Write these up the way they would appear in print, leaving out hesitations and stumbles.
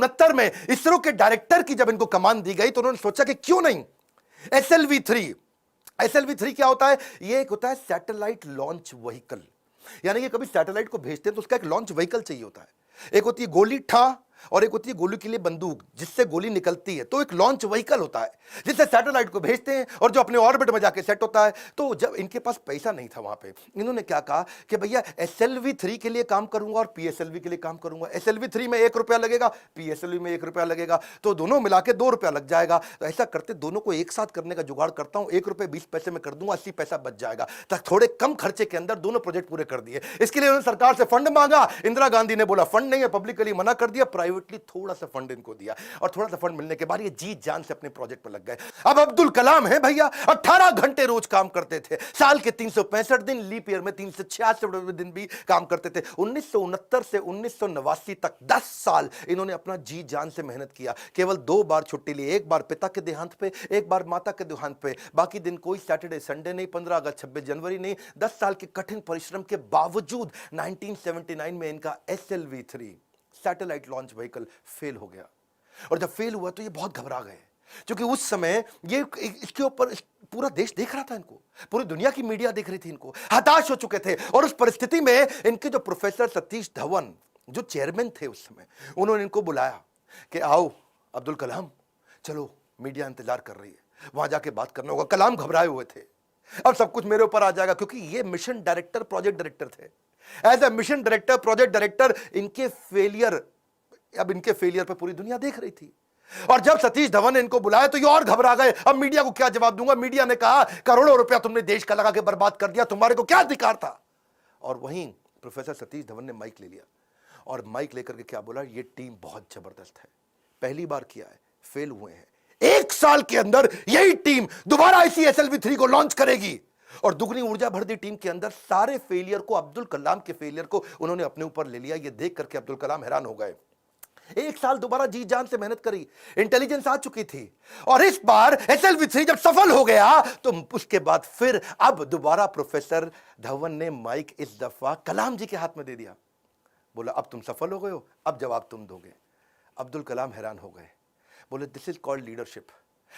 1969 में इसरो के डायरेक्टर की जब इनको कमान दी गई तो उन्होंने सोचा कि क्यों नहीं SLV-3। SLV-3 क्या होता है? ये एक होता है सैटेलाइट लॉन्च व्हीकल, यानी कि कभी सैटेलाइट को भेजते हैं तो उसका एक लॉन्च व्हीकल चाहिए होता है। एक होती है गोली ठा और एक होती है गोली के लिए बंदूक जिससे गोली निकलती है, तो एक लॉन्च व्हीकल होता है जिससे सैटेलाइट को भेजते हैं और जो अपने ऑर्बिट में जाके सेट होता है। तो जब इनके पास पैसा नहीं था वहां पे, इन्होंने क्या कहा कि भैया SLV-3 के लिए काम करूंगा और PSLV के लिए काम करूंगा। SLV-3 में 1 रुपया लगेगा, PSLV में 1 रुपया लगेगा, तो दोनों मिला के 2 रुपया लग जाएगा। तो ऐसा करते दोनों को एक साथ करने का जुगाड़ करता हूं, 1 रुपये 20 पैसे में कर दूंगा, 80 पैसा बच जाएगा। तक थोड़े कम खर्चे के अंदर दोनों प्रोजेक्ट पूरे कर दिए। इसके लिए उन्होंने सरकार से फंड मांगा। इंदिरा गांधी ने बोला फंड नहीं है, पब्लिकली मना कर दिया, प्राइवेटली थोड़ा सा फंड इनको दिया और थोड़ा सा फंड मिलने के बाद ये जी जान से अपने प्रोजेक्ट पर लग गए। अब अब्दुल कलाम है भैया, 18 घंटे रोज काम करते थे, साल के 365 दिन, लीप ईयर में 366 दिन भी काम करते थे। 1969 से 1989 तक 10 साल इन्होंने अपना जी जान से मेहनत किया। केवल 2 बार छुट्टी ली, एक बार पिता के देहांत पे, एक बार माता के देहांत पे। बाकी दिन कोई सैटरडे संडे नहीं, 15 अगस्त 26 जनवरी नहीं। 10 साल के कठिन परिश्रम के बावजूद 1979 में इनका SLV-3 satellite launch vehicle fail हो गया। और जब फेल हुआ तो ये बहुत घबरा गए, क्योंकि उस समय ये इसके ऊपर पूरा देश देख रहा था, इनको पूरी दुनिया की मीडिया देख रही थी, इनको हताश हो चुके थे। और उस परिस्थिति में इनके जो प्रोफेसर सतीश धवन जो चेयरमैन थे उस समय, उन्होंने इनको बुलाया कि आओ अब्दुल कलाम, चलो मीडिया इंतजार कर रही है, वहां जाके बात करना होगा। कलाम घबराए हुए थे, अब सब कुछ मेरे ऊपर आ जाएगा, क्योंकि ये मिशन डायरेक्टर प्रोजेक्ट डायरेक्टर थे। As a mission director project director इनके फेलियर पे पूरी दुनिया देख रही थी। और जब सतीश धवन ने इनको बुलाया तो ये और घबरा गए, अब मीडिया को क्या जवाब दूंगा। मीडिया ने कहा करोड़ों रुपया तुमने देश का लगा के बर्बाद कर दिया, तुम्हारे को क्या अधिकार था। और वहीं प्रोफेसर सतीश धवन ने माइक ले लिया और माइक लेकर के क्या बोला, ये टीम बहुत जबरदस्त है, पहली बार किया है, फेल हुए हैं, 1 साल के अंदर यही टीम दोबारा इसी SLV-3 को लॉन्च करेगी। और दुगनी ऊर्जा भर दी टीम के अंदर। सारे फेलियर को, अब्दुल कलाम के फेलियर को उन्होंने अपने ऊपर ले लिया। ये देख करके अब्दुल कलाम हैरान हो गए। 1 साल दोबारा जी जान से मेहनत करी, इंटेलिजेंस आ चुकी थी, और इस बार SLV-3 जब सफल हो गया तो उसके बाद फिर अब दोबारा प्रोफेसर धवन ने माइक इस दफा कलाम जी के हाथ में दे दिया। बोला अब तुम सफल हो गए हो, अब जवाब तुम दोगे। अब्दुल कलाम हैरान हो गए, बोले this is called leadership.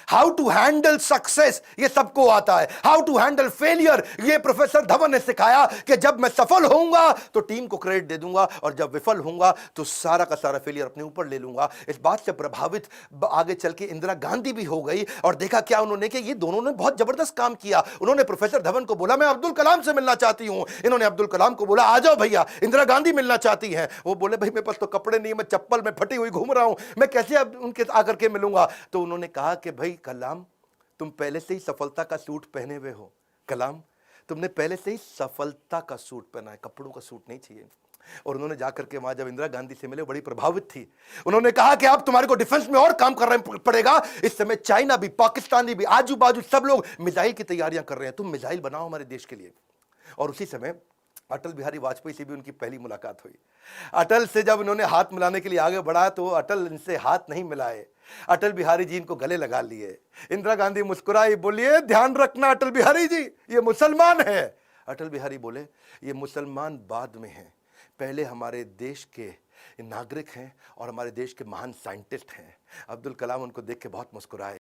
How to handle success ये सबको आता है, हाउ टू हैंडल फेलियर ये प्रोफेसर धवन ने सिखाया कि जब मैं सफल होऊंगा तो टीम को क्रेडिट दे दूंगा और जब विफल होऊंगा तो सारा का सारा फेलियर अपने ऊपर ले लूंगा। इस बात से प्रभावित आगे चल के इंदिरा गांधी भी हो गई और देखा क्या उन्होंने कि ये दोनों ने बहुत जबरदस्त काम किया। उन्होंने प्रोफेसर धवन को बोला मैं अब्दुल कलाम से मिलना चाहती हूं, इन्होंने अब्दुल कलाम को बोला आ जाओ भैया, इंदिरा गांधी मिलना चाहती हैं। वो बोले भाई मेरे पास तो कपड़े नहीं, मैं चप्पल में फटी हुई घूम रहा हूं, मैं कैसे अब उनके आकर के मिलूंगा। तो उन्होंने कहा कि भाई कलाम तुम पहले से ही सफलता का सूट पहने हुए हो, कलाम तुमने पहले से ही सफलता का सूट पहना है, कपड़ों का सूट नहीं चाहिए। और उन्होंने जाकर के वहां जब इंदिरा गांधी से मिले बड़ी प्रभावित थी। उन्होंने कहा कि अब तुम्हारे को डिफेंस में और काम करना पड़ेगा। इस समय चाइना भी, पाकिस्तानी भी, आजू बाजू सब लोग मिसाइल की तैयारियां कर रहे हैं, तुम मिसाइल बनाओ हमारे देश के लिए। और उसी समय अटल बिहारी वाजपेयी से भी उनकी पहली मुलाकात हुई। अटल से जब उन्होंने हाथ मिलाने के लिए आगे बढ़ा तो अटल इनसे हाथ नहीं मिलाए, अटल बिहारी जी इनको गले लगा लिए। इंदिरा गांधी मुस्कुराई, बोलिए ध्यान रखना अटल बिहारी जी ये मुसलमान है। अटल बिहारी बोले ये मुसलमान बाद में हैं, पहले हमारे देश के नागरिक हैं और हमारे देश के महान साइंटिस्ट हैं। अब्दुल कलाम उनको देख के बहुत मुस्कुराए।